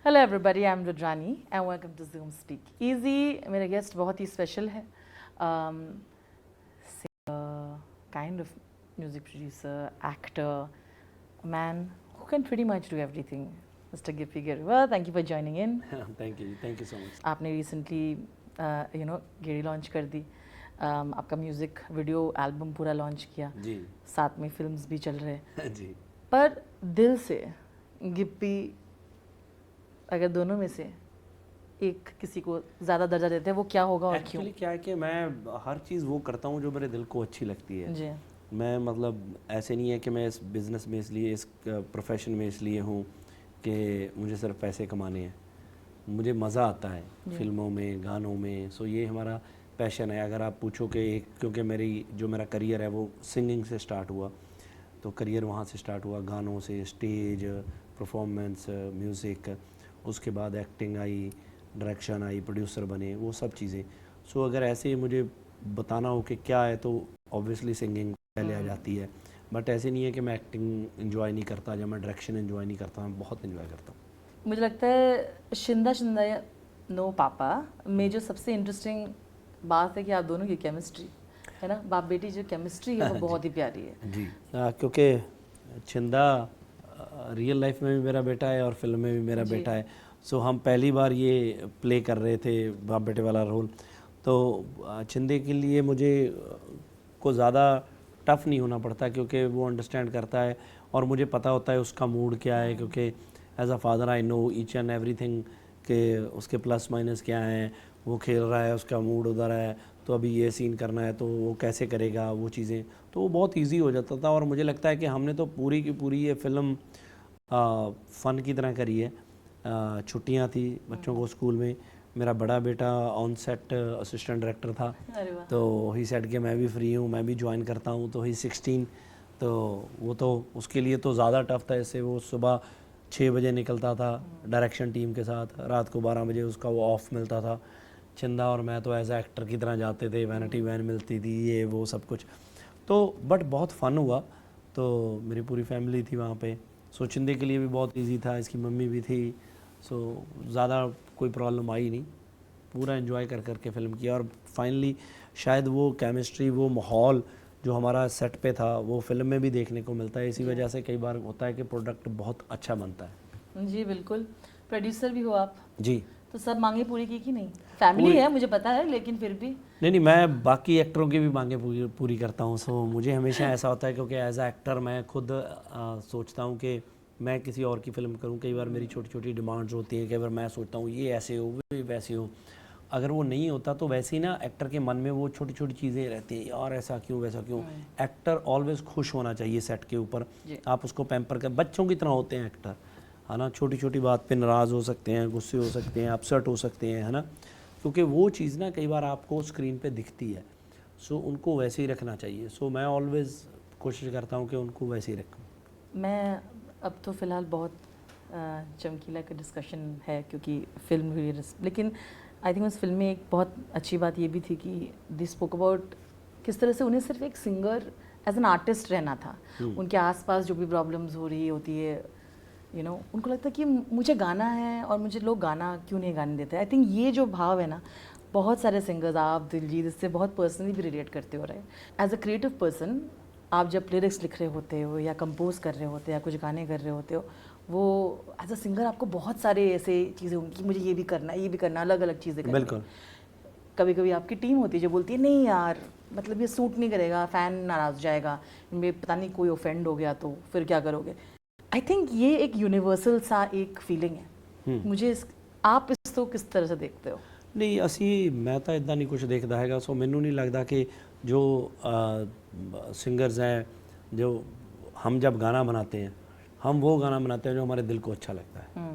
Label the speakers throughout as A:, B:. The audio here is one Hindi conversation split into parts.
A: Hello everybody, I am Rudrani and welcome to Zoom speak easy. मेरा गेस्ट बहुत ही स्पेशल है, kind of music producer, actor, man who can pretty much do everything. Mister Gippy Grewal, thank you for joining in.
B: Thank you so much.
A: आपने रिसेंटली गेड़ी लॉन्च कर दी, आपका म्यूज़िक वीडियो एल्बम पूरा लॉन्च किया
B: जी
A: साथ में फिल्म्स भी चल रहे हैं।
B: जी।
A: पर दिल से गिप्पी, अगर दोनों में से एक किसी को ज़्यादा दर्जा देते हैं वो क्या होगा और क्यों?
B: एक्चुअली क्या है कि मैं हर चीज़ वो करता हूँ जो मेरे दिल को अच्छी लगती है।
A: जी
B: मैं मतलब ऐसे नहीं है कि मैं इस बिज़नेस में इसलिए, इस प्रोफेशन में इसलिए हूँ कि मुझे सिर्फ पैसे कमाने हैं। मुझे मज़ा आता है फिल्मों में, गानों में। सो ये हमारा पैशन है। अगर आप पूछो कि एक, क्योंकि मेरा करियर है वो सिंगिंग से स्टार्ट हुआ, तो करियर वहाँ से स्टार्ट हुआ, गानों से, स्टेज परफॉर्मेंस, म्यूज़िक, उसके बाद acting I, direction I, producer बने, वो सब चीज़ें। सो अगर ऐसे ही मुझे बताना हो कि क्या है तो ऑब्वियसली सिंगिंग पहले आ जाती है। बट ऐसे नहीं है कि मैं एक्टिंग इन्जॉय नहीं करता या मैं डायरेक्शन इन्जॉय नहीं करता, मैं बहुत इन्जॉय करता हूँ।
A: मुझे लगता है शिंदा शिंदा नो पापा में जो सबसे इंटरेस्टिंग बात है कि आप दोनों की केमिस्ट्री है ना, बाप बेटी जो केमिस्ट्री है वो बहुत ही प्यारी है।
B: जी क्योंकि छिंदा रियल लाइफ में भी मेरा बेटा है और फिल्म में भी मेरा बेटा है। सो हम पहली बार ये प्ले कर रहे थे बाप बेटे वाला रोल। तो छिंदे के लिए मुझे को ज़्यादा टफ़ नहीं होना पड़ता क्योंकि वो अंडरस्टैंड करता है और मुझे पता होता है उसका मूड क्या है, क्योंकि as a father I know each and everything कि उसके प्लस माइनस क्या हैं। वो खेल रहा है, उसका मूड उधर है, तो अभी ये सीन करना है तो वो कैसे करेगा वो चीज़ें, तो वो बहुत इजी हो जाता था। और मुझे लगता है कि हमने तो पूरी की पूरी ये फिल्म फ़न की तरह करी है। छुट्टियां थी बच्चों को स्कूल में, मेरा बड़ा बेटा ऑन सेट असिस्टेंट डायरेक्टर था,
A: अरे वाह।
B: तो ही सेट के मैं भी फ्री हूँ, मैं भी ज्वाइन करता हूँ। तो ही 16, तो वो तो उसके लिए तो ज़्यादा टफ था। इससे वो सुबह 6 बजे निकलता था डायरेक्शन टीम के साथ, रात को 12 बजे उसका वो ऑफ मिलता था। चंदा और मैं तो एज ए एक्टर की तरह जाते थे, वैनिटी वैन मिलती थी, ये वो सब कुछ। तो बट बहुत फ़न हुआ। तो मेरी पूरी फैमिली थी वहाँ पे। सो चिंदे के लिए भी बहुत इजी था, इसकी मम्मी भी थी। सो ज़्यादा कोई प्रॉब्लम आई नहीं, पूरा एंजॉय कर करके फ़िल्म किया। और फाइनली शायद वो केमिस्ट्री, वो माहौल जो हमारा सेट पे था वो फिल्म में भी देखने को मिलता है। इसी वजह से कई बार होता है कि प्रोडक्ट बहुत अच्छा बनता है।
A: जी बिल्कुल। प्रोड्यूसर भी हो आप,
B: जी।
A: तो सब मांगे पूरी की कि नहीं? फैमिली है मुझे पता है, लेकिन फिर भी
B: नहीं, मैं बाकी एक्टरों की भी मांगे पूरी करता हूँ। सो मुझे हमेशा ऐसा होता है क्योंकि एज अ एक्टर मैं खुद सोचता हूँ कि मैं किसी और की फ़िल्म करूँ। कई बार मेरी छोटी छोटी डिमांड्स होती हैं, कई बार मैं सोचता हूँ ये ऐसे हो, वो वैसे हो। अगर वो नहीं होता तो वैसे ही ना एक्टर के मन में वो छोटी छोटी चीज़ें रहती हैं, यार ऐसा क्यों वैसा क्यों। एक्टर ऑलवेज खुश होना चाहिए सेट के ऊपर। आप उसको पैम्पर कर, बच्चों की तरह होते हैं एक्टर, है ना। छोटी छोटी बात पे नाराज़ हो सकते हैं, गुस्से हो सकते हैं, अपसेट हो सकते हैं, है ना। क्योंकि वो चीज़ ना कई बार आपको स्क्रीन पे दिखती है। सो उनको वैसे ही रखना चाहिए। सो मैं ऑलवेज़ कोशिश करता हूँ कि उनको वैसे ही रखूँ।
A: मैं अब तो फ़िलहाल बहुत चमकीला का डिस्कशन है क्योंकि फिल्म हुई, लेकिन आई थिंक उस फिल्म में एक बहुत अच्छी बात ये भी थी कि दे स्पोक अबाउट किस तरह से उन्हें सिर्फ एक सिंगर एज एन आर्टिस्ट रहना था। उनके आसपास जो भी प्रॉब्लम्स हो रही होती है, उनको लगता है कि मुझे गाना है और मुझे लोग गाना क्यों नहीं गाने देते। आई थिंक ये जो भाव है ना, बहुत सारे सिंगर्स, आप, दिलजीत, इससे बहुत पर्सनली भी रिलेट करते हो रहे। एज अ क्रिएटिव पर्सन, आप जब लिरिक्स लिख रहे होते हो या कंपोज कर रहे होते हो या कुछ गाने कर रहे होते हो, वो एज अ सिंगर आपको बहुत सारे ऐसे चीज़ें होंगी कि मुझे ये भी करना है, ये भी करना, अलग अलग चीज़ें करनी।
B: बिल्कुल।
A: कभी कभी आपकी टीम होती है जो बोलती है नहीं यार, मतलब ये सूट नहीं करेगा, फ़ैन नाराज़ हो जाएगा, इनमें पता नहीं कोई ऑफेंड हो गया तो फिर क्या करोगे। आई थिंक ये एक यूनिवर्सल सा एक फीलिंग है। मुझे आप इसको किस तरह से देखते हो?
B: नहीं, ਅਸੀਂ मैं तो इदा नहीं कुछ देखता हैगा। सो मैनू नहीं लगता कि जो सिंगर्स हैं, जो हम जब गाना बनाते हैं, हम वो गाना बनाते हैं जो हमारे दिल को अच्छा लगता है।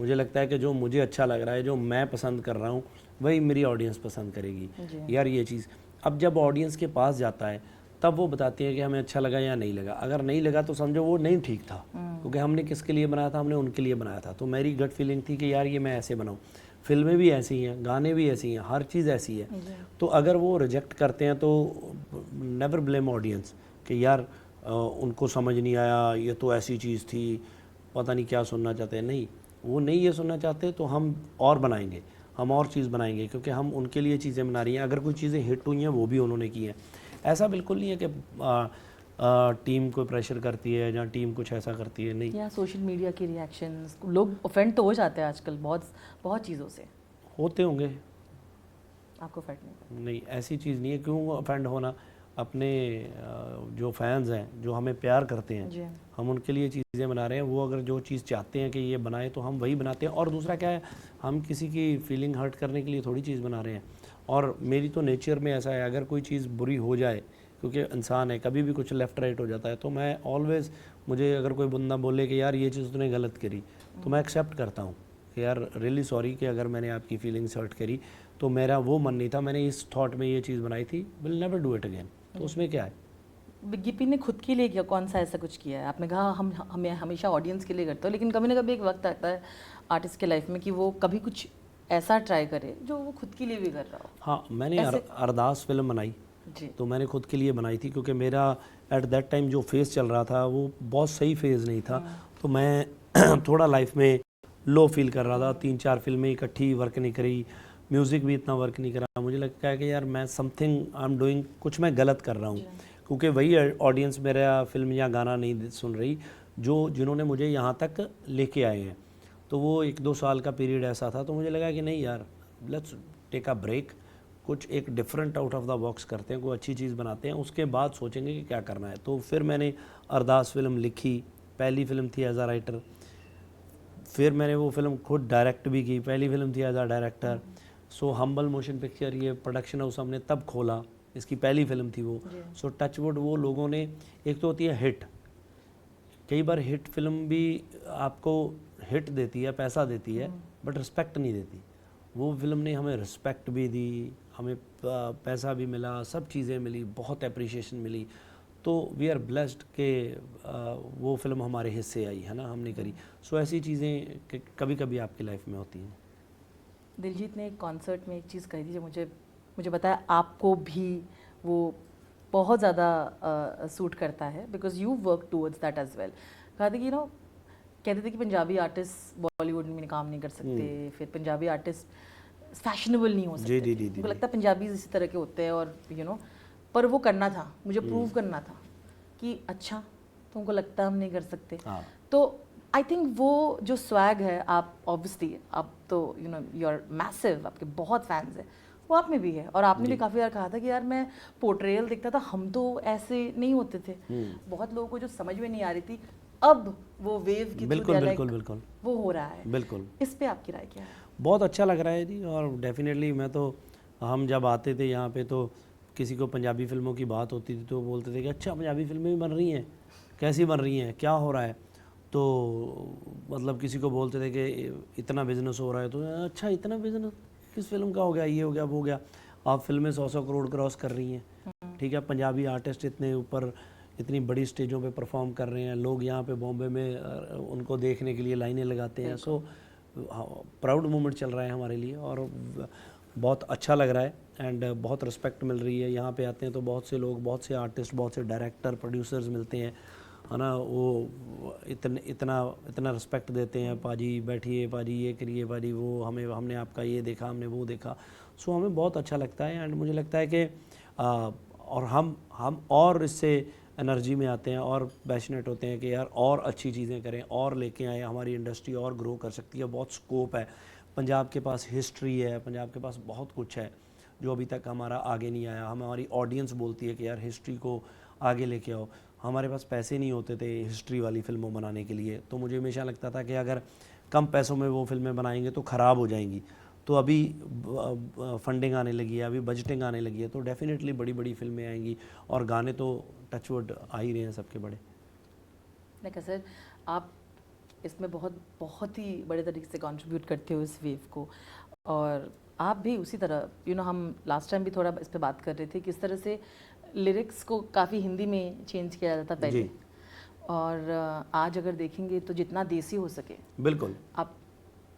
B: मुझे लगता है कि जो मुझे अच्छा लग रहा है, जो मैं पसंद कर रहा हूँ, वही मेरी ऑडियंस पसंद करेगी। यार ये चीज़ अब जब ऑडियंस के पास जाता है तब वो बताती है कि हमें अच्छा लगा या नहीं लगा। अगर नहीं लगा तो समझो वो नहीं ठीक था, क्योंकि हमने किसके लिए बनाया था, हमने उनके लिए बनाया था। तो मेरी गट फीलिंग थी कि यार ये मैं ऐसे बनाऊँ। फिल्में भी ऐसी हैं, गाने भी ऐसी हैं, हर चीज़ ऐसी है। तो अगर वो रिजेक्ट करते हैं तो नेवर ब्लेम ऑडियंस कि यार उनको समझ नहीं आया, ये तो ऐसी चीज़ थी, पता नहीं क्या सुनना चाहते हैं। नहीं, वो नहीं ये सुनना चाहते तो हम और बनाएंगे, हम और चीज़ बनाएंगे, क्योंकि हम उनके लिए चीज़ें बना रही हैं। अगर कोई चीज़ें हिट हुई हैं वो भी उन्होंने की हैं। ऐसा बिल्कुल नहीं है कि टीम को प्रेशर करती है या टीम कुछ ऐसा करती है, नहीं।
A: या सोशल मीडिया के रिएक्शंस, लोग ऑफेंड तो हो जाते हैं आजकल बहुत चीज़ों से।
B: होते होंगे,
A: आपको ऑफेंड नहीं करता?
B: नहीं ऐसी चीज़ नहीं है, क्यों ऑफेंड होना। अपने जो फैंस हैं, जो हमें प्यार करते
A: जी।
B: हैं, हम उनके लिए चीज़ें बना रहे हैं। वो अगर जो चीज़ चाहते हैं कि ये बनाए तो हम वही बनाते हैं। और दूसरा क्या है, हम किसी की फीलिंग हर्ट करने के लिए थोड़ी चीज़ बना रहे हैं। और मेरी तो नेचर में ऐसा है, अगर कोई चीज़ बुरी हो जाए, क्योंकि इंसान है, कभी भी कुछ लेफ़्ट राइट हो जाता है, तो मैं ऑलवेज़, मुझे अगर कोई बंदा बोले कि यार ये चीज़ तूने गलत करी, तो मैं एक्सेप्ट करता हूँ कि यार रियली सॉरी कि अगर मैंने आपकी फीलिंग्स हर्ट करी, तो मेरा वो मन नहीं था, मैंने इस थॉट में ये चीज़ बनाई थी, will never do it again. तो उसमें क्या है।
A: गिप्पी ने खुद के लिए क्या कौन सा ऐसा कुछ किया है? आपने कहा हमें हमेशा ऑडियंस के लिए करते हो, लेकिन कभी ना कभी एक वक्त आता है आर्टिस्ट के लाइफ में कि वो कभी कुछ ऐसा ट्राई करे जो वो खुद के लिए भी कर रहा हो।
B: हाँ, मैंने अरदास फिल्म बनाई,
A: जी।
B: तो मैंने खुद के लिए बनाई थी, क्योंकि मेरा एट दैट टाइम जो फेज़ चल रहा था वो बहुत सही फेज़ नहीं था। तो मैं थोड़ा लाइफ में लो फील कर रहा था। 3-4 फिल्में इकट्ठी वर्क नहीं करी, म्यूज़िक भी इतना वर्क नहीं करा। मुझे लगता है कि यार मैं समथिंग आई एम डूइंग, कुछ मैं गलत कर रहा हूँ, क्योंकि वही ऑडियंस मेरा फिल्म या गाना नहीं सुन रही जिन्होंने मुझे यहाँ तक लेके आए हैं। तो वो 1-2 साल का पीरियड ऐसा था, तो मुझे लगा कि नहीं यार, लेट्स टेक अ ब्रेक, कुछ एक different out of the box करते हैं, कोई अच्छी चीज़ बनाते हैं, उसके बाद सोचेंगे कि क्या करना है। तो फिर मैंने अरदास फिल्म लिखी, पहली फिल्म थी एज आ राइटर। फिर मैंने वो फिल्म खुद डायरेक्ट भी की, पहली फिल्म थी as a director. So Humble Motion Picture, ये प्रोडक्शन हाउस हमने तब खोला, इसकी पहली फिल्म थी वो। सो टचवुड वो लोगों ने, एक तो होती है हिट, कई बार हिट फिल्म भी आपको हिट देती है, पैसा देती है, बट रिस्पेक्ट नहीं देती। वो फिल्म ने हमें रिस्पेक्ट भी दी, हमें पैसा भी मिला, सब चीज़ें मिली, बहुत अप्रिशिएशन मिली। तो वी आर ब्लेस्ड के वो फिल्म हमारे हिस्से आई है ना, हमने करी। सो ऐसी चीज़ें कभी कभी आपकी लाइफ में होती हैं।
A: दिलजीत ने एक कॉन्सर्ट में एक चीज़ कही थी जो मुझे बताया आपको भी वो बहुत ज़्यादा सूट करता है, because you work towards that as well. कहा था कि कहते थे कि पंजाबी आर्टिस्ट बॉलीवुड में काम नहीं कर सकते, फिर पंजाबी आर्टिस्ट फैशनेबल नहीं हो सकते।
B: जी,
A: मुझे लगता है पंजाबी इसी तरह के होते हैं, और पर वो करना था, मुझे प्रूव करना था कि अच्छा तुमको लगता है हम नहीं कर सकते। तो आई थिंक वो जो स्वैग है, आप ऑब्वियसली आप तो यू आर मैसिव, आपके बहुत फैंस हैं, वो आप में भी है। और आपने भी काफ़ी बार कहा था कि यार मैं पोर्ट्रेयल देखता था, हम तो ऐसे नहीं होते थे। बहुत लोगों को जो समझ में नहीं आ रही थी, अब वो वेव की
B: बिल्कुल
A: वो हो रहा है।
B: बिल्कुल।
A: इस पे आपकी राय क्या है?
B: बहुत अच्छा लग रहा है जी। और डेफिनेटली मैं तो, हम जब आते थे यहाँ पे तो किसी को पंजाबी फिल्मों की बात होती थी तो बोलते थे कि अच्छा पंजाबी फिल्में भी बन रही हैं, कैसी बन रही हैं, क्या हो रहा है। तो मतलब किसी को बोलते थे कि इतना बिजनेस हो रहा है, तो अच्छा इतना बिजनेस किस फिल्म का हो गया, ये हो गया वो हो गया। आप फिल्में 100-100 करोड़ क्रॉस कर रही हैं, ठीक है। पंजाबी आर्टिस्ट इतने ऊपर, इतनी बड़ी स्टेजों पे परफॉर्म कर रहे हैं, लोग यहाँ पे बॉम्बे में उनको देखने के लिए लाइनें लगाते हैं। सो प्राउड मोमेंट चल रहा है हमारे लिए और बहुत अच्छा लग रहा है एंड बहुत रिस्पेक्ट मिल रही है। यहाँ पे आते हैं तो बहुत से लोग, बहुत से आर्टिस्ट, बहुत से डायरेक्टर, प्रोड्यूसर्स मिलते हैं, है ना। वो इतना रिस्पेक्ट देते हैं, पाजी बैठिए, पाजी ये करिए, पाजी वो, हमने आपका ये देखा, हमने वो देखा। सो हमें बहुत अच्छा लगता है एंड मुझे लगता है कि और हम और इससे एनर्जी में आते हैं और पैशनेट होते हैं कि यार और अच्छी चीज़ें करें और लेके आए, हमारी इंडस्ट्री और ग्रो कर सकती है, बहुत स्कोप है। पंजाब के पास हिस्ट्री है, पंजाब के पास बहुत कुछ है जो अभी तक हमारा आगे नहीं आया। हमारी ऑडियंस बोलती है कि यार हिस्ट्री को आगे लेके आओ। हमारे पास पैसे नहीं होते थे हिस्ट्री वाली फिल्मों बनाने के लिए, तो मुझे हमेशा लगता था कि अगर कम पैसों में वो फिल्में बनाएंगे तो ख़राब हो जाएंगी। तो अभी फंडिंग आने लगी है, अभी बजटिंग आने लगी है, तो डेफिनेटली बड़ी बड़ी फिल्में आएंगी और गाने तो टचवुड आ ही रहे हैं सबके बड़े।
A: देखा सर, आप इसमें बहुत ही बड़े तरीके से कंट्रीब्यूट करते हो इस वेव को, और आप भी उसी तरह हम लास्ट टाइम भी थोड़ा इस पर बात कर रहे थे, किस तरह से लिरिक्स को काफ़ी हिंदी में चेंज किया जाता पहले, और आज अगर देखेंगे तो जितना देसी हो सके,
B: बिल्कुल।
A: आप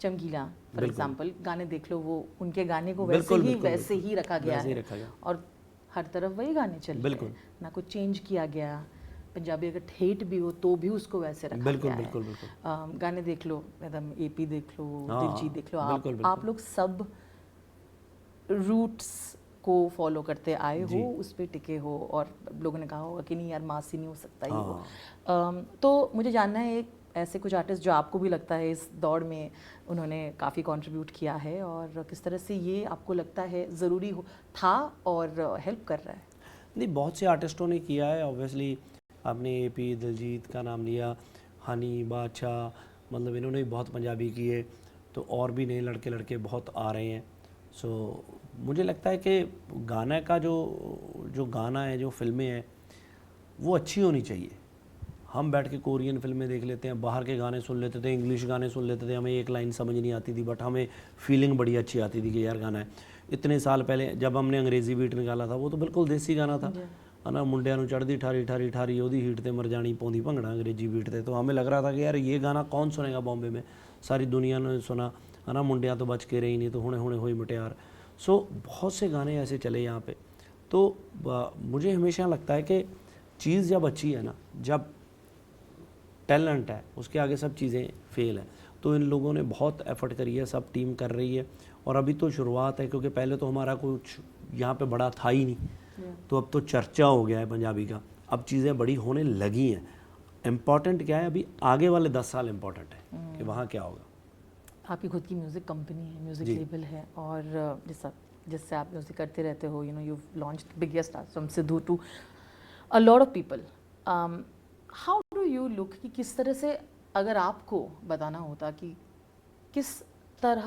A: चमकीला फॉर एग्जांपल गाने देख लो, वो उनके गाने को वैसे ही रखा गया है और हर तरफ वही गाने चल रहे हैं, ना कुछ चेंज किया गया, पंजाबी अगर ठेठ भी हो तो भी उसको वैसे रखा
B: बिल्कुल
A: गया
B: बिल्कुल
A: है।
B: बिल्कुल
A: गाने देख लो, एकदम एपी देख लो,
B: हाँ,
A: दिलजीत देख लो,
B: बिल्कुल,
A: आप
B: बिल्कुल।
A: लोग सब रूट्स को फॉलो करते आए हो,
B: जी।
A: उस पे टिके हो, और लोगों ने कहा होगा कि नहीं यार मासी नहीं हो सकता ये वो।
B: हाँ
A: तो मुझे जानना है एक ऐसे कुछ आर्टिस्ट जो आपको भी लगता है इस दौड़ में उन्होंने काफ़ी कंट्रीब्यूट किया है, और किस तरह से ये आपको लगता है ज़रूरी हो था और हेल्प कर रहा है?
B: नहीं, बहुत से आर्टिस्टों ने किया है ऑब्वियसली। आपने एपी दिलजीत का नाम लिया, हनी, बादशाह, मतलब इन्होंने भी बहुत पंजाबी किए, तो और भी नए लड़के लड़के बहुत आ रहे हैं। सो मुझे लगता है कि गाना का जो जो गाना है, जो फिल्में हैं, वो अच्छी होनी चाहिए। हम बैठ के कोरियन फिल्में देख लेते हैं, बाहर के गाने सुन लेते थे, इंग्लिश गाने सुन लेते थे, हमें एक लाइन समझ नहीं आती थी, बट हमें फीलिंग बड़ी अच्छी आती थी कि यार गाना है। इतने साल पहले जब हमने अंग्रेज़ी बीट निकाला था, वो तो बिल्कुल देसी गाना था, है ना। मुंडिया ਨੂੰ ਚੜ੍ਹਦੀ ਠਾਰੀ ਠਾਰੀ ਠਾਰੀ ਉਹਦੀ ਹੀਟ ਤੇ ਮਰ ਜਾਣੀ ਪਾਉਂਦੀ ਭੰਗੜਾ अंग्रेजी बीट ਤੇ। तो हमें लग रहा था कि यार ये गाना कौन सुनेगा बॉम्बे में, सारी दुनिया ने सुना, है ना। मुंडिया तो बच के रही नहीं, तो हुणे हुणे होई मुटियार। सो बहुत से गाने ऐसे चले यहाँ पे। तो मुझे हमेशा लगता है कि चीज़ जब अच्छी है ना, जब टैलेंट है, उसके आगे सब चीज़ें फेल हैं। तो इन लोगों ने बहुत एफर्ट करी है, सब टीम कर रही है, और अभी तो शुरुआत है, क्योंकि पहले तो हमारा कुछ यहाँ पे बड़ा था ही नहीं। तो अब तो चर्चा हो गया है पंजाबी का, अब चीज़ें बड़ी होने लगी हैं। इम्पॉर्टेंट क्या है, अभी आगे वाले 10 साल इम्पॉर्टेंट है कि वहाँ क्या होगा।
A: आपकी खुद की म्यूज़िक कंपनी है, म्यूज़िक
B: जी।
A: लेबल है, और जिससे आप म्यूज़िक करते रहते हो, you know you launched biggest artist from Sidhu to a lot of people. How do you look कि किस तरह से, अगर आपको बताना होता कि किस तरह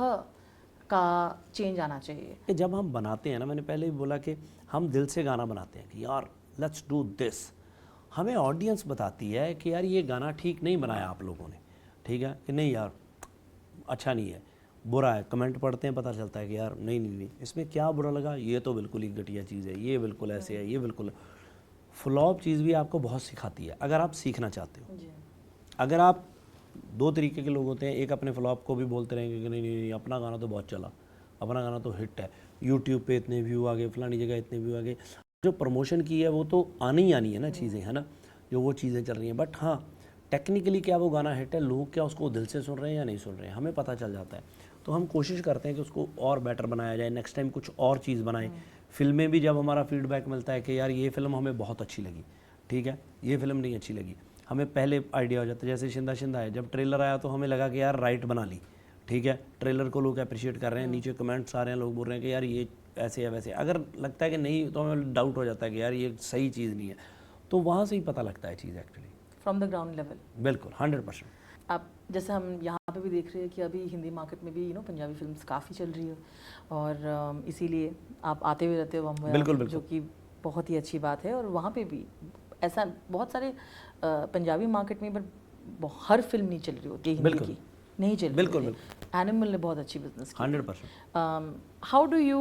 A: का चेंज आना चाहिए?
B: कि जब हम बनाते हैं ना, मैंने पहले भी बोला कि हम दिल से गाना बनाते हैं कि यार लेट्स डू दिस। हमें ऑडियंस बताती है कि यार ये गाना ठीक नहीं बनाया आप लोगों ने, ठीक है कि नहीं यार अच्छा नहीं है, बुरा है। कमेंट पढ़ते हैं, पता चलता है कि यार नहीं नहीं नहीं, इसमें क्या बुरा लगा, ये तो बिल्कुल ही घटिया चीज़ है, ये बिल्कुल ऐसे है, ये बिल्कुल। फ्लॉप चीज़ भी आपको बहुत सिखाती है, अगर आप सीखना चाहते हो।
A: जी।
B: अगर आप, दो तरीके के लोग होते हैं, एक अपने फ्लॉप को भी बोलते रहेंगे कि नहीं नहीं नहीं अपना गाना तो बहुत चला, अपना गाना तो हिट है, यूट्यूब पे इतने व्यू आ गए, फलानी जगह इतने व्यू आ गए। जो प्रमोशन की है वो तो आनी ही आनी है ना चीज़ें, है ना, जो वो चीज़ें चल रही हैं। बट हाँ, टेक्निकली क्या वो गाना हिट है, लोग क्या उसको दिल से सुन रहे हैं या नहीं सुन रहे हैं, हमें पता चल जाता है। तो हम कोशिश करते हैं कि उसको और बेटर बनाया जाए, नेक्स्ट टाइम कुछ और चीज़ बनाएं। फिल्में भी जब हमारा फीडबैक मिलता है कि यार ये फ़िल्म हमें बहुत अच्छी लगी, ठीक है, ये फ़िल्म नहीं अच्छी लगी, हमें पहले आइडिया हो जाता है। जैसे शिंदा शिंदा है, जब ट्रेलर आया तो हमें लगा कि यार राइट बना ली, ठीक है, ट्रेलर को लोग अप्रिशिएट कर रहे हैं, नीचे कमेंट्स आ रहे हैं, लोग बोल रहे हैं कि यार ये ऐसे है वैसे। अगर लगता है कि नहीं, तो हमें डाउट हो जाता है कि यार ये सही चीज़ नहीं है। तो वहाँ से ही पता लगता है चीज़ actually.
A: From the ground level.
B: बिल्कुल 100%।
A: आप जैसे हम यहाँ पे भी देख रहे हैं कि अभी हिंदी मार्केट में भी पंजाबी फिल्म्स काफ़ी चल रही है, और इसीलिए आप आते हुए रहते हो बम्बई,
B: बिल्कुल, बिल्कुल।
A: जो कि बहुत ही अच्छी बात है। और वहाँ पे भी ऐसा बहुत सारे पंजाबी मार्केट में पर हर फिल्म नहीं चल रही होती है हिंदी
B: बिल्कुल।
A: की, नहीं चल रही
B: बिल्कुल,
A: होती। एनिमल ने बहुत अच्छी बिजनेस की।
B: 100%।
A: How do you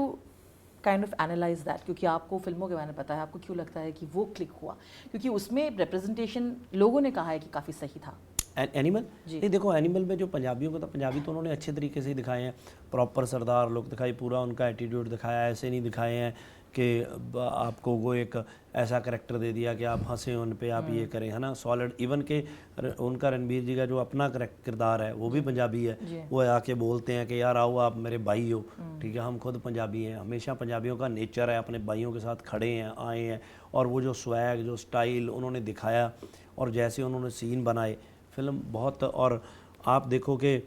A: kind of analyse that, क्योंकि आपको फिल्मों के बारे में पता है, आपको क्यों लगता है कि वो क्लिक हुआ? क्योंकि उसमें रिप्रेजेंटेशन लोगों ने कहा है कि काफ़ी सही था।
B: एनिमल
A: जी।
B: नहीं, देखो एनिमल में जो पंजाबियों को था, पंजाबी तो उन्होंने अच्छे तरीके से ही दिखाए हैं, प्रॉपर सरदार लोग दिखाई, पूरा उनका एटीट्यूड दिखाया, ऐसे नहीं दिखाए हैं कि आपको वो एक ऐसा करेक्टर दे दिया कि आप हंसे उन पे, आप ये करें, है ना, सॉलिड। इवन के उनका रणबीर जी का जो अपना किरदार है वो भी पंजाबी है,
A: जी।
B: वो आके बोलते हैं कि यार आओ आप मेरे भाई हो, ठीक है, हम खुद पंजाबी हैं। हमेशा पंजाबियों का नेचर है अपने भाइयों के साथ खड़े हैं, आए हैं, और वो जो स्वैग, जो स्टाइल उन्होंने दिखाया, और जैसे उन्होंने सीन बनाए, फिल्म बहुत। और आप देखो कि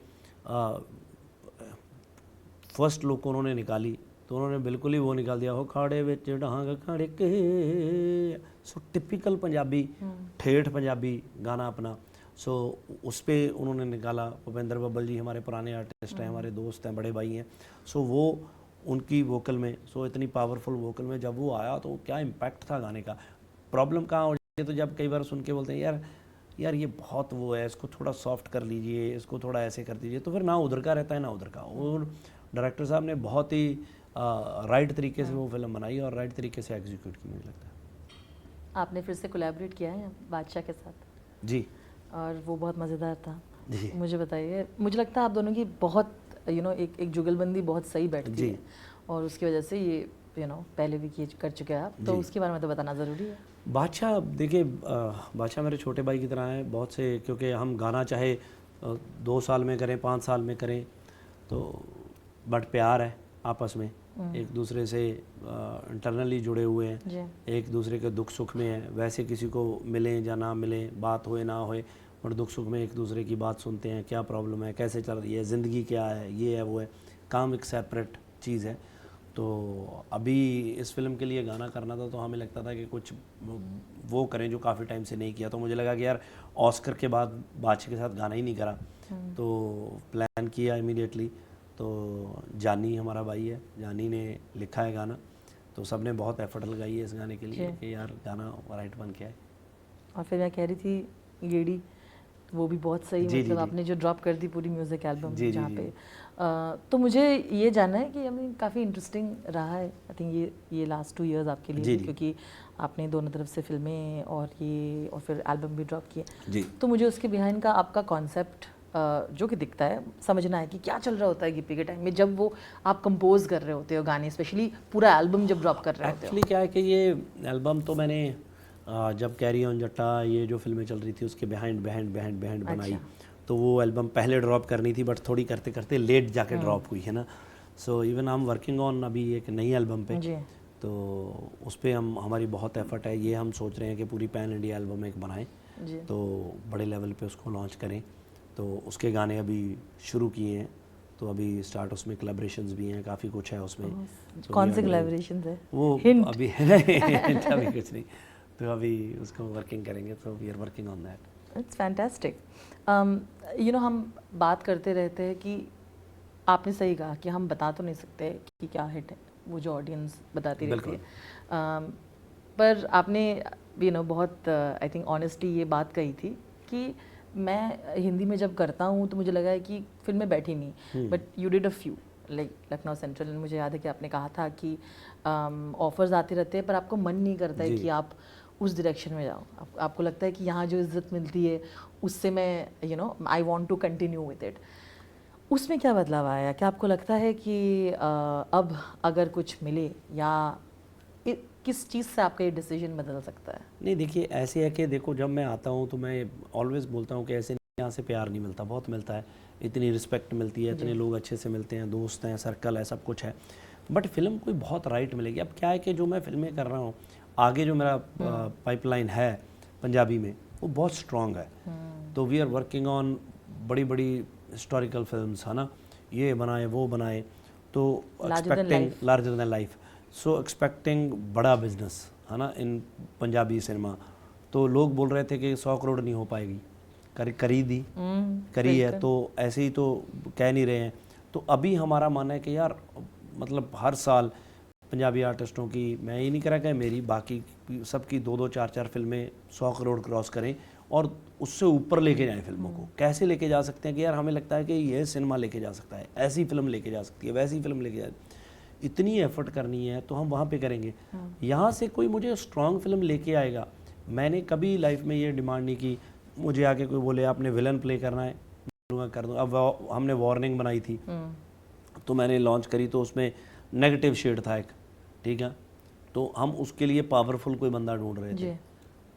B: फर्स्ट लुक उन्होंने निकाली तो उन्होंने बिल्कुल ही वो निकाल दिया, हो खाड़े विच डांग खाड़े के। सो टिपिकल पंजाबी, ठेठ पंजाबी गाना अपना। सो उस पर उन्होंने निकाला। भूपेंद्र बब्बल जी हमारे पुराने आर्टिस्ट हैं, हमारे दोस्त हैं, बड़े भाई हैं। सो वो उनकी वोकल में, सो इतनी पावरफुल वोकल में जब वो आया तो क्या इम्पैक्ट था गाने का। प्रॉब्लम कहाँ हो जाती है, तो जब कई बार सुन के बोलते हैं यार यार ये बहुत वो है, इसको थोड़ा सॉफ्ट कर लीजिए, इसको थोड़ा ऐसे कर दीजिए, तो फिर ना उधर का रहता है ना उधर का। और डायरेक्टर साहब ने बहुत ही राइट तरीके से वो फिल्म बनाई और राइट तरीके से एग्जीक्यूट की, मुझे लगता है।
A: आपने फिर से कोलैबोरेट किया है बादशाह के साथ?
B: जी।
A: और वो बहुत मज़ेदार था।
B: जी।
A: मुझे बताइए, मुझे लगता है आप दोनों की बहुत एक जुगलबंदी बहुत सही बैठती
B: जी।
A: है, और उसकी वजह से ये पहले भी किए कर चुके हैं आप, तो
B: जी।
A: उसके बारे में तो बताना ज़रूरी है।
B: बादशाह देखिए, बादशाह मेरे छोटे भाई की तरह है बहुत से, क्योंकि हम गाना चाहे 2 साल में करें 5 साल में करें तो बट प्यार है आपस में, एक दूसरे से इंटरनली जुड़े हुए हैं,
A: जी
B: एक दूसरे के दुख सुख में है। वैसे किसी को मिलें या ना मिलें, बात होए ना होए, और दुख सुख में एक दूसरे की बात सुनते हैं, क्या प्रॉब्लम है, कैसे चल रही है ज़िंदगी, क्या है, ये है वो है। काम एक सेपरेट चीज़ है। तो अभी इस फिल्म के लिए गाना करना था तो हमें लगता था कि कुछ वो करें जो काफ़ी टाइम से नहीं किया। तो मुझे लगा कि यार ऑस्कर के बाद बादशाह के साथ गाना ही नहीं करा, तो प्लान किया इमीडिएटली। तो जानी हमारा भाई है, जानी ने लिखा है गाना, तो सब ने बहुत एफर्ट लगाई है इस गाने के लिए कि यार गाना राइट बन के आए।
A: और फिर मैं कह रही थी गेड़ी, वो भी बहुत सही,
B: जी,
A: मतलब
B: जी,
A: आपने जो ड्रॉप कर दी पूरी म्यूज़िक एल्बम
B: जी, जी,
A: जहाँ
B: जी।
A: पे तो मुझे ये जानना है कि हमें काफ़ी इंटरेस्टिंग रहा है आई थिंक ये लास्ट 2 इयर्स आपके लिए
B: जी,
A: भी,
B: जी।
A: क्योंकि आपने दोनों तरफ से फिल्में और फिर एल्बम भी ड्रॉप किए।
B: जी।
A: तो मुझे उसके बिहाइंड का आपका कॉन्सेप्ट जो कि दिखता है, समझना है कि क्या चल रहा होता है गिप्पी के टाइम में जब वो आप कंपोज कर रहे होते हो गाने, स्पेशली पूरा एल्बम जब ड्रॉप कर रहे होते हो।
B: एक्चुअली क्या है कि ये एल्बम तो मैंने जब कैरी ऑन जट्टा ये जो फिल्में चल रही थी उसके बिहाइंड बनाई,
A: अच्छा।
B: तो वो एल्बम पहले ड्रॉप करनी थी, बट थोड़ी करते करते लेट जाके ड्रॉप हुई है ना। So even I am working on अभी एक नई एल्बम पे,
A: जी
B: तो उस पर हमारी बहुत एफर्ट है। ये हम सोच रहे हैं कि पूरी पैन इंडिया एल्बम एक बनाएं,
A: जी
B: तो बड़े लेवल पे उसको लॉन्च करें। तो उसके गाने अभी शुरू किए हैं, तो अभी स्टार्ट उसमें कोलैबोरेशंस भी हैं, काफ़ी कुछ है उसमें। तो
A: कौन
B: we
A: से
B: are doing-
A: कोलैबोरेशंस है?
B: वो
A: Hint.
B: अभी अभी कुछ नहीं, तो अभी उसको वर्किंग करेंगे, तो we are working on that.
A: It's fantastic. हम बात करते रहते हैं कि आपने सही कहा कि हम बता तो नहीं सकते कि क्या हिट है, वो जो ऑडियंस बताती रहती है। पर आपने बहुत आई थिंक ऑनेस्टली ये बात कही थी कि मैं हिंदी में जब करता हूँ तो मुझे लगा है कि फिल्में बैठी नहीं, but you did a few like Lucknow central. मुझे याद है कि आपने कहा था कि ऑफर्स आते रहते हैं पर आपको मन नहीं करता है
B: जी।
A: कि आप उस डायरेक्शन में जाओ। आपको लगता है कि यहाँ जो इज्जत मिलती है उससे मैं I want to continue with it. उसमें क्या बदलाव आया? क्या आपको लगता है कि अब अगर कुछ मिले, या किस चीज़ से आपका ये डिसीजन बदल सकता है?
B: नहीं देखिए, ऐसे है कि देखो जब मैं आता हूँ तो मैं ऑलवेज बोलता हूँ कि ऐसे नहीं, यहाँ से प्यार नहीं मिलता, बहुत मिलता है, इतनी रिस्पेक्ट मिलती है, इतने लोग अच्छे से मिलते हैं, दोस्त हैं, सर्कल है, सब कुछ है। बट फिल्म कोई बहुत राइट मिलेगी। अब क्या है कि जो मैं फिल्में कर रहा हूँ, आगे जो मेरा पाइपलाइन है पंजाबी में, वो बहुत स्ट्रॉन्ग है। तो वी आर वर्किंग ऑन बड़ी बड़ी हिस्टोरिकल फिल्म्स, है ना, ये बनाए वो बनाए, तो एक्सपेक्टिंग लार्जर दैन लाइफ, सो एक्सपेक्टिंग बड़ा बिजनेस, है ना, इन पंजाबी सिनेमा। तो लोग बोल रहे थे कि 100 करोड़ नहीं हो पाएगी, करी दी, करी है, तो ऐसे ही तो कह नहीं रहे हैं। तो अभी हमारा मानना है कि यार मतलब हर साल पंजाबी आर्टिस्टों की, मैं ये नहीं कह रहा कि मेरी, बाकी सबकी 2-2 4-4 फिल्में 100 करोड़ क्रॉस करें और उससे ऊपर लेके जाएं फिल्मों को। कैसे लेके जा सकते हैं कि यार हमें लगता है कि ये सिनेमा लेके जा सकता है, ऐसी फिल्म लेके जा सकती है, वैसी फिल्म लेके जा, इतनी एफर्ट करनी है तो हम वहाँ पे करेंगे। यहाँ से कोई मुझे स्ट्रॉन्ग फिल्म लेके आएगा, मैंने कभी लाइफ में ये डिमांड नहीं की मुझे आके कोई बोले आपने विलन प्ले करना है, कर दूँ। अब हमने वार्निंग बनाई थी तो मैंने लॉन्च करी, तो उसमें नेगेटिव शेड था एक, ठीक है, तो हम उसके लिए पावरफुल कोई बंदा ढूंढ रहे थे,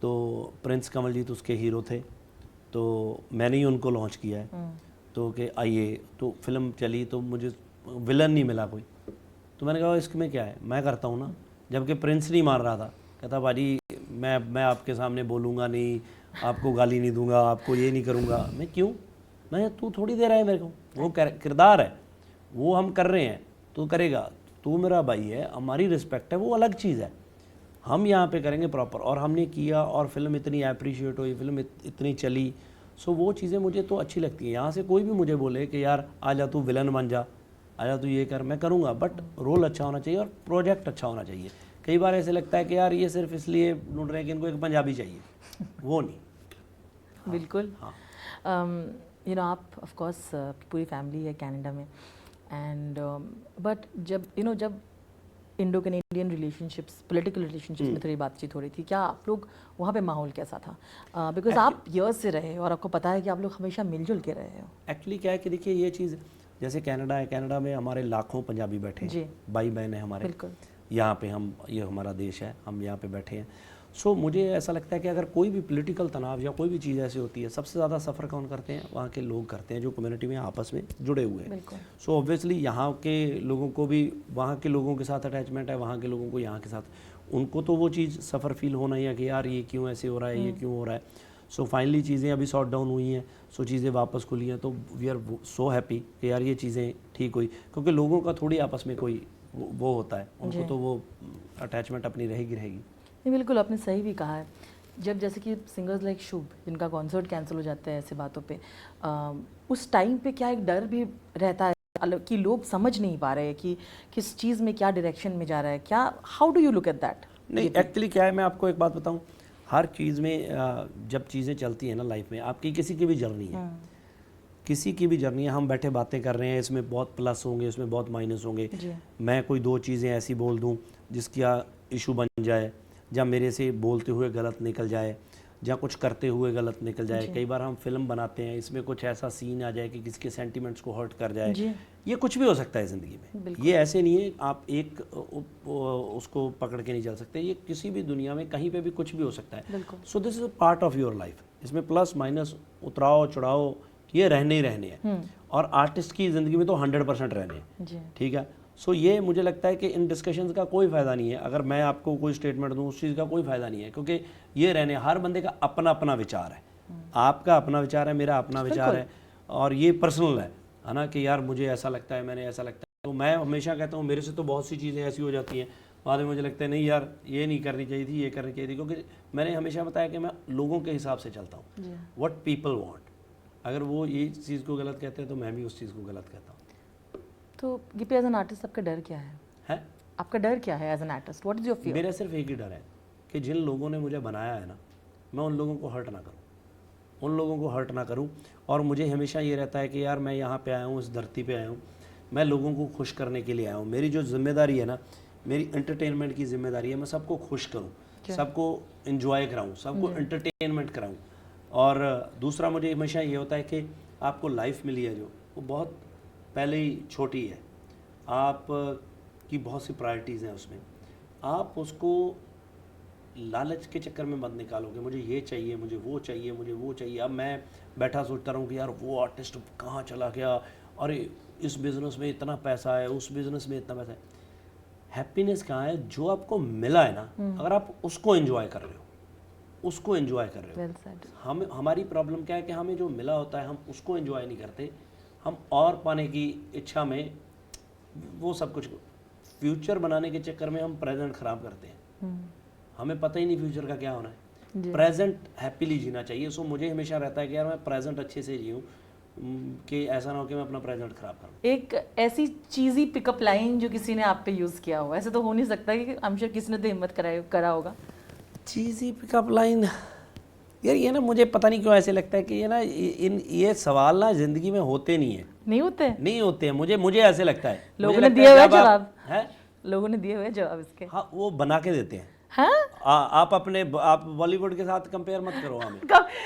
B: तो प्रिंस कमलजीत उसके हीरो थे, तो मैंने ही उनको लॉन्च किया है। तो कि आइए, तो फिल्म चली, तो मुझे विलन नहीं मिला कोई, तो मैंने कहा इसमें क्या है, मैं करता हूँ ना। जबकि प्रिंस नहीं मान रहा था, कहता भाजी मैं आपके सामने बोलूँगा नहीं, आपको गाली नहीं दूंगा, आपको ये नहीं करूँगा। मैं क्यों, मैं तू थोड़ी दे रहा है मेरे को, वो किरदार है, वो हम कर रहे हैं, तू करेगा, तू मेरा भाई है, हमारी रिस्पेक्ट है, वो अलग चीज़ है, हम यहाँ पे करेंगे प्रॉपर। और हमने किया, और फिल्म इतनी अप्रिशिएट हुई, फिल्म इतनी चली, सो वो चीज़ें मुझे तो अच्छी लगती हैं। यहाँ से कोई भी मुझे बोले कि यार आ जा तू विलन बन जा, आजा तू ये कर, मैं करूँगा, बट रोल अच्छा होना चाहिए और प्रोजेक्ट अच्छा होना चाहिए। कई बार ऐसे लगता है कि यार ये सिर्फ इसलिए ढूंढ रहे हैं कि इनको एक पंजाबी चाहिए, वो नहीं।
A: हाँ, बिल्कुल। हाँ। आप ऑफ कोर्स पूरी फैमिली है कनाडा में, एंड बट जब जब Indo Canadian relationships, political relationships में थोड़ी बातचीत हो रही थी, क्या आप लोग वहाँ पे माहौल कैसा था? बिकॉज आप ईयर्स से रहे और आपको पता है कि आप लोग हमेशा मिलजुल के रहे हो।
B: एक्चुअली क्या है कि देखिए ये चीज़, जैसे कनाडा है, कनाडा में हमारे लाखों पंजाबी बैठे हैं, भाई बहन है हमारे, यहाँ पे हम, ये हमारा देश है, हम यहाँ पे बैठे हैं। सो मुझे ऐसा लगता है कि अगर कोई भी पॉलिटिकल तनाव या कोई भी चीज़ ऐसी होती है, सबसे ज़्यादा सफ़र कौन करते हैं? वहाँ के लोग करते हैं जो कम्युनिटी में आपस में जुड़े हुए हैं। सो ऑब्वियसली यहाँ के लोगों को भी वहाँ के लोगों के साथ अटैचमेंट है, वहाँ के लोगों को यहाँ के साथ, उनको तो वो चीज़ सफ़र फील होना ही है कि यार ये क्यों ऐसे हो रहा है, ये क्यों हो रहा है। सो फाइनली चीज़ें अभी सॉर्ट डाउन हुई हैं, सो चीज़ें वापस खुली हैं, तो वी आर सो हैप्पी कि यार ये चीज़ें ठीक हुई, क्योंकि लोगों का थोड़ी आपस में कोई वो होता है, उनको तो वो अटैचमेंट अपनी रहेगी।
A: नहीं, बिल्कुल आपने सही भी कहा है। जब जैसे कि सिंगर्स लाइक शुभ, जिनका कॉन्सर्ट कैंसिल हो जाता है ऐसे बातों पे, उस टाइम पे क्या एक डर भी रहता है कि लोग समझ नहीं पा रहे हैं कि किस चीज़ में क्या डायरेक्शन में जा रहा है, क्या, how do you look at that?
B: नहीं, एक्चुअली क्या है, मैं आपको एक बात बताऊं, हर चीज़ में जब चीज़ें चलती हैं ना लाइफ में, आपकी किसी की भी जर्नी है, किसी की भी जर्नी है, हम बैठे बातें कर रहे हैं, इसमें बहुत प्लस होंगे, इसमें बहुत माइनस होंगे, मैं कोई दो चीज़ें ऐसी बोल दूं जिसका इशू बन जाए, या मेरे से बोलते हुए गलत निकल जाए, या कुछ करते हुए गलत निकल जाए। कई बार हम फिल्म बनाते हैं, इसमें कुछ ऐसा सीन आ जाए कि किसी के सेंटिमेंट्स को हर्ट कर जाए, ये कुछ भी हो सकता है ज़िंदगी में, ये ऐसे नहीं है आप एक उसको पकड़ के नहीं चल सकते, ये किसी भी दुनिया में कहीं पे भी कुछ भी हो सकता है। So this is a part of your life, इसमें प्लस माइनस, उतराव चढ़ाव, ये रहने ही रहने हैं, और आर्टिस्ट की ज़िंदगी में तो 100% रहने हैं, ठीक है। सो ये मुझे लगता है कि इन डिस्कशंस का कोई फ़ायदा नहीं है, अगर मैं आपको कोई स्टेटमेंट दूं उस चीज़ का कोई फ़ायदा नहीं है, क्योंकि ये रहने, हर बंदे का अपना अपना विचार है, आपका अपना विचार है, मेरा अपना विचार है, और ये पर्सनल है ना, कि यार मुझे ऐसा लगता है, मैंने ऐसा लगता है। तो मैं हमेशा कहता हूँ मेरे से तो बहुत सी चीज़ें ऐसी हो जाती हैं, बाद में मुझे लगता है नहीं यार ये नहीं करनी चाहिए थी, ये करनी चाहिए थी, क्योंकि मैंने हमेशा बताया कि मैं लोगों के हिसाब से चलता हूँ, व्हाट पीपल वांट। अगर वो ये चीज़ को गलत कहते हैं तो मैं भी उस चीज़ को गलत कहता हूँ।
A: तो गिप्पी, एज एन आर्टिस्ट आपका डर क्या है? आपका डर क्या है as an artist? What is your fear?
B: मेरा सिर्फ एक ही डर है कि जिन लोगों ने मुझे बनाया है ना, मैं उन लोगों को हर्ट ना करूं, उन लोगों को हर्ट ना करूं। और मुझे हमेशा ये रहता है कि यार मैं यहाँ पे आया हूँ, इस धरती पे आया हूँ, मैं लोगों को खुश करने के लिए आया हूँ। मेरी जो जिम्मेदारी है ना, मेरी एंटरटेनमेंट की जिम्मेदारी है, मैं सबको खुश करूँ, सबको इंजॉय कराऊँ, सबको एंटरटेनमेंट कराऊँ। और दूसरा मुझे हमेशा ये होता है कि आपको लाइफ मिली है जो, वो बहुत पहले ही छोटी है, आप की बहुत सी प्रायोरिटीज़ हैं उसमें, आप उसको लालच के चक्कर में मत निकालोगे, मुझे ये चाहिए, मुझे वो चाहिए, मुझे वो चाहिए। अब मैं बैठा सोचता रहूँ कि यार वो आर्टिस्ट कहाँ चला गया, अरे इस बिज़नेस में इतना पैसा है, उस बिज़नेस में इतना पैसा है। हैप्पीनेस कहाँ है? जो आपको मिला है ना, अगर आप उसको एंजॉय कर रहे हो, उसको एंजॉय कर रहे हो। हमारी प्रॉब्लम क्या है कि हमें जो मिला होता है हम उसको एंजॉय नहीं करते, हम और पाने की इच्छा में वो सब कुछ, फ्यूचर बनाने के चक्कर में हम प्रेजेंट खराब करते हैं, हमें पता ही नहीं फ्यूचर का क्या होना है। प्रेजेंट हैप्पीली जीना चाहिए। सो मुझे हमेशा रहता है कि यार मैं प्रेजेंट अच्छे से जीऊँ, कि ऐसा ना हो कि मैं अपना प्रेजेंट खराब करूँ।
A: एक ऐसी चीज़ी पिकअप लाइन जो किसी ने आप पे यूज़ किया हो, ऐसे तो हो नहीं सकता कि आई एम श्योर किसी ने तो हिम्मत करा होगा।
B: चीज़ी पिकअप लाइन, यार ये ना मुझे पता नहीं क्यों ऐसे लगता है कि ये ना ये सवाल ना ज़िंदगी में होते नहीं है, नहीं होते हैं। मुझे ऐसे लगता है,
A: लोगों ने दिए हुए जवाब है, लोगों ने दिए हुए जवाब इसके,
B: हाँ वो बना के देते हैं।
A: हाँ?
B: आप बॉलीवुड के साथ कंपेयर मत करो हमें।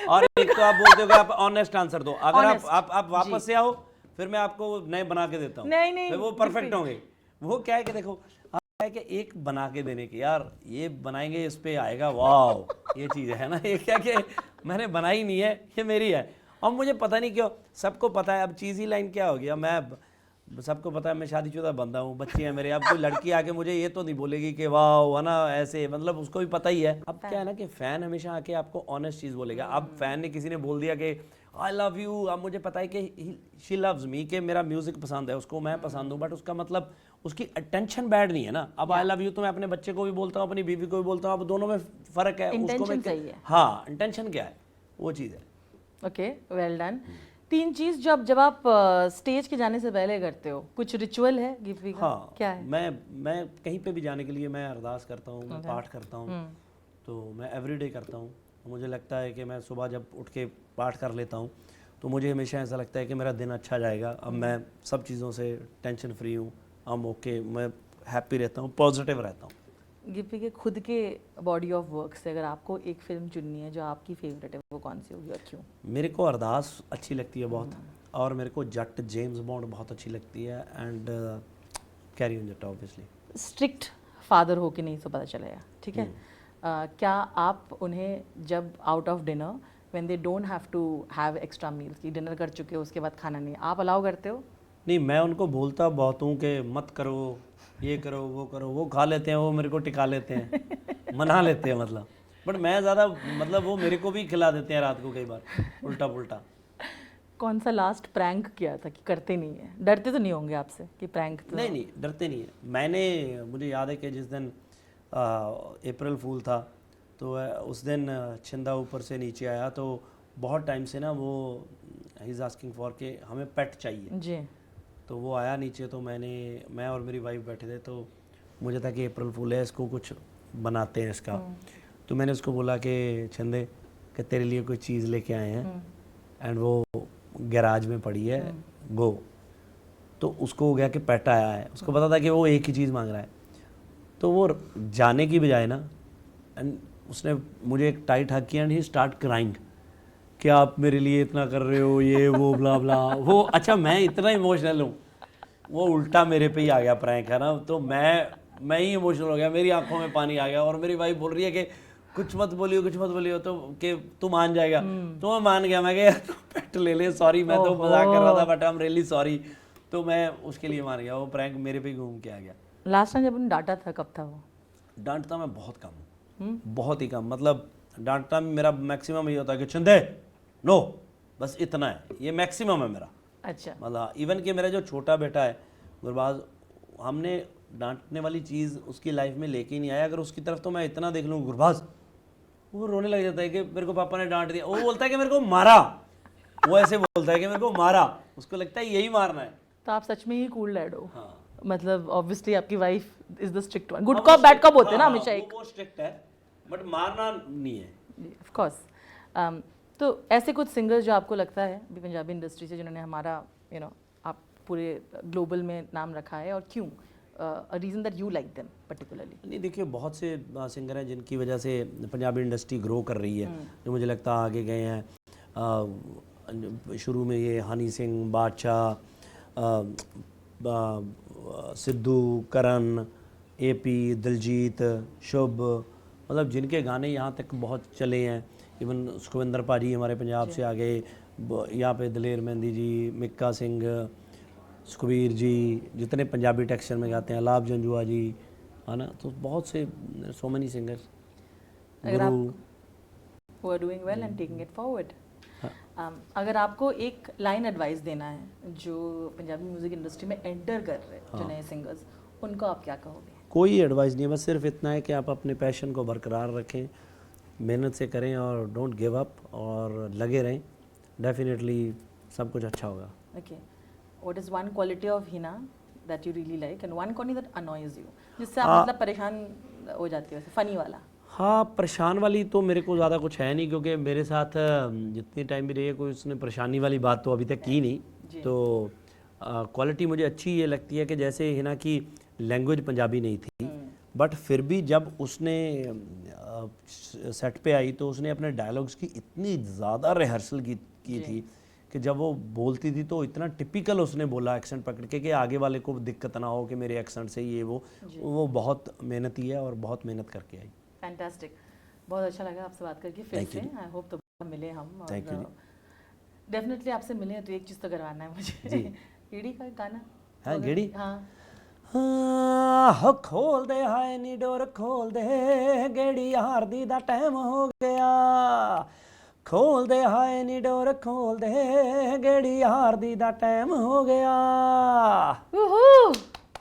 B: और एक तो आप बोलते हो कि आप ऑनेस्ट आंसर दो, अगर आप वापस से आओ फिर मैं आपको नए बना के देता हूँ,
A: नहीं,
B: फिर वो परफेक्ट होंगे। वो क्या है कि देखो, है कि एक बना के देने की, यार ये बनाएंगे, इस पे आएगा, वाह ये चीज़ है ना, ये क्या कि मैंने बनाई नहीं है, ये मेरी है। और मुझे पता नहीं क्यों, सबको पता है, अब चीज़ी लाइन क्या हो गया, मैं सबको पता है मैं शादीशुदा बंदा हूँ, बच्चे हैं मेरे, अब कोई लड़की आके मुझे ये तो नहीं बोलेगी कि वाह है ना ऐसे, मतलब उसको भी पता ही है। अब क्या है ना कि फ़ैन हमेशा आके आपको ऑनेस्ट चीज़ बोलेगा। अब फ़ैन ने किसी ने बोल दिया कि आई लव यू, अब मुझे पता है कि शी लव्स मी, कि मेरा म्यूज़िक पसंद है उसको, मैं पसंद हूँ, बट उसका मतलब उसकी अटेंशन बैड नहीं है ना। अब आई लव यू तो मैं अपने बच्चे को भी बोलता हूँ, अपनी बीवी को भी बोलता हूँ, अब दोनों में फ़र्क है, उसको में हाँ इंटेंशन क्या है, वो चीज़ है।
A: Okay, well done. 3 चीज़ जब आप स्टेज के जाने से पहले करते हो, कुछ रिचुअल है गिप्पी का?
B: हाँ, क्या है? मैं कहीं पे भी जाने के लिए मैं अरदास करता हूँ, मैं पाठ करता हूँ, तो मैं एवरीडे करता हूँ। मुझे लगता है कि मैं सुबह जब उठ के पाठ कर लेता हूँ तो मुझे हमेशा ऐसा लगता है कि मेरा दिन अच्छा जाएगा। अब मैं सब चीज़ों से टेंशन फ्री हूँ, ओके, मैं हैप्पी रहता हूँ, पॉजिटिव रहता हूँ।
A: गिप्पी के खुद के बॉडी ऑफ वर्क से अगर आपको एक फिल्म चुननी है जो आपकी फेवरेट है, वो कौन सी होगी और क्यों?
B: मेरे को अरदास अच्छी लगती है बहुत, और मेरे को जट जेम्स बॉन्ड बहुत अच्छी लगती है, and carry on just obviously.
A: Strict father हो कि नहीं तो पता चलेगा, ठीक है। क्या आप उन्हें जब out of dinner when they don't have to have extra meals कि डिनर कर चुके हो उसके बाद खाना नहीं, आप अलाउ करते हो?
B: नहीं, मैं उनको बोलता बहुत हूँ कि मत करो, ये करो, वो खा लेते हैं, वो मेरे को टिका लेते हैं, मना लेते हैं मतलब। बट मैं ज़्यादा मतलब वो मेरे को भी खिला देते हैं रात को कई बार उल्टा पुल्टा।
A: कौन सा लास्ट प्रैंक किया था कि करते नहीं है? डरते तो नहीं होंगे आपसे कि प्रैंक तो?
B: नहीं, डरते नहीं है। मुझे याद है कि जिस दिन अप्रैल फूल था तो उस दिन छिंदा ऊपर से नीचे आया, तो बहुत टाइम से ना वो ही इज़ आस्किंग फॉर के हमें पेट चाहिए
A: जी।
B: तो वो आया नीचे, तो मैं और मेरी वाइफ बैठे थे, तो मुझे था कि अप्रैल फूल है, इसको कुछ बनाते हैं इसका। तो मैंने उसको बोला कि छिंदे कि तेरे लिए कोई चीज़ लेके आए हैं एंड वो गैराज में पड़ी है, गो। तो उसको हो गया कि पेट आया है, उसको पता था कि वो एक ही चीज़ मांग रहा है, तो वो जाने की बजाय ना एंड उसने मुझे एक टाइट हक किया एंड ही स्टार्ट क्राइंग कि आप मेरे लिए इतना कर रहे हो, ये वो ब्ला ब्ला। वो अच्छा मैं इतना इमोशनल हूँ, वो उल्टा मेरे पे ही आ गया प्रैंक, है ना। तो मैं ही इमोशनल हो गया, मेरी आंखों में पानी आ गया, और मेरी वाइफ बोल रही है कि कुछ मत बोलियो, तो कि तू मान जाएगा। तो मैं मान गया, मैं तू पेट ले ले, सॉरी मैं तो मजाक कर रहा था but I am really sorry. तो मैं उसके लिए मान गया, वो प्रैंक मेरे पे ही घूम के आ गया।
A: लास्ट टाइम जब उन्हें डांटा था कब था वो?
B: डांटता मैं बहुत कम हूँ, बहुत ही कम। मतलब डांटता मेरा मैक्सिमम ये होता है कि छिंदे नो, बस इतना है, ये मैक्सिमम है मेरा।
A: अच्छा।
B: मतलब इवन कि मेरा जो छोटा बेटा है गुरबाज, हमने डांटने वाली चीज़ उसकी लाइफ में लेके ही नहीं आया। अगर उसकी तरफ तो मैं इतना देख लूँ गुरबाज, वो रोने लग जाता है कि मेरे को पापा ने डांट दिया। वो बोलता है कि मेरे को मारा, वो ऐसे बोलता है कि मेरे को मारा, उसको लगता है यही मारना है।
A: तो आप सच में ही कूल डैड हो।
B: हाँ,
A: मतलब ऑब्वियसली आपकी wife is the strict one. Good cop bad cop होते हैं ना हमेशा एक।
B: वो स्ट्रिक्ट है बट मारना नहीं है।
A: Of course. तो ऐसे कुछ सिंगर्स जो आपको लगता है अभी पंजाबी इंडस्ट्री से जिन्होंने हमारा आप पूरे ग्लोबल में नाम रखा है, और क्यों? A reason that you like them particularly?
B: नहीं, देखिए बहुत से सिंगर हैं जिनकी वजह से पंजाबी इंडस्ट्री ग्रो कर रही है, जो मुझे लगता है आगे गए हैं। शुरू में ये हनी सिंह, बादशाह, सिद्धू, करण, एपी, दिलजीत, शुभ, मतलब जिनके गाने यहाँ तक बहुत चले हैं। इवन सुखविंदर पाजी हमारे पंजाब से आ गए, यहाँ पे दलेर मेहंदी जी, मिक्का सिंह, सुखबीर जी, जितने पंजाबी टेक्सचर में गाते हैं, लाभ जंजुआ जी, है ना। तो बहुत से so many singers, Guru,
A: who are doing well and taking it forward. अगर आपको एक लाइन एडवाइस देना है जो पंजाबी म्यूजिक इंडस्ट्री में एंटर कर रहे हैं, जो नए सिंगर्स, उनको आप क्या कहोगे?
B: कोई एडवाइस नहीं है, बस सिर्फ इतना है कि आप अपने पैशन को बरकरार रखें, मेहनत से करें और डोंट गिव अप, और लगे रहें, डेफिनेटली सब कुछ अच्छा होगा।
A: Okay, what is one quality of Hina that you really like and one quality that annoys you, जिससे आप मतलब परेशान हो जाते हो, फनी वाला?
B: हाँ, परेशान वाली तो मेरे को ज़्यादा कुछ है नहीं, क्योंकि मेरे साथ जितनी टाइम भी रही है कोई उसने परेशानी वाली बात तो अभी तक की नहीं। तो क्वालिटी मुझे अच्छी ये लगती है कि जैसे हिना की लैंग्वेज पंजाबी नहीं थी, बट फिर भी जब उसने सेट पे आई तो उसने अपने डायलॉग्स की इतनी ज़्यादा रिहर्सल की थी कि जब वो बोलती थी तो इतना टिपिकल उसने बोला एक्सेंट पकड़ के कि आगे वाले को दिक्कत ना हो कि मेरे एक्सेंट से ये वो बहुत मेहनती है और बहुत मेहनत करके आई।
A: फैंटास्टिक, बहुत अच्छा लगा आपसे बात करके फिर से। आई होप तो मिले हम,
B: थैंक यू।
A: डेफिनेटली आपसे मिले तो एक चीज़ तो करवाना है मुझे
B: जी।
A: गेड़ी का गाना।
B: हाँ, गेड़ी।
A: हाँ,
B: हो खोल दे हाय नी डोर खोल दे, गेड़ी हार दी दा टाइम हो गया, खोल दे हाय नी डोर खोल दे, गेड़ी हार दी दा टाइम हो गया।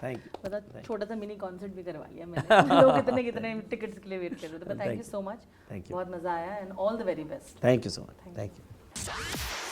B: Thank you.
A: मतलब छोटा सा मिनी कॉन्सर्ट भी करवा लिया मैंने। लोग कितने टिकट्स के लिए वेट कर रहे थे। थैंक यू सो मच, बहुत मजा आया and all the very best.
B: Thank you so much. Thank you.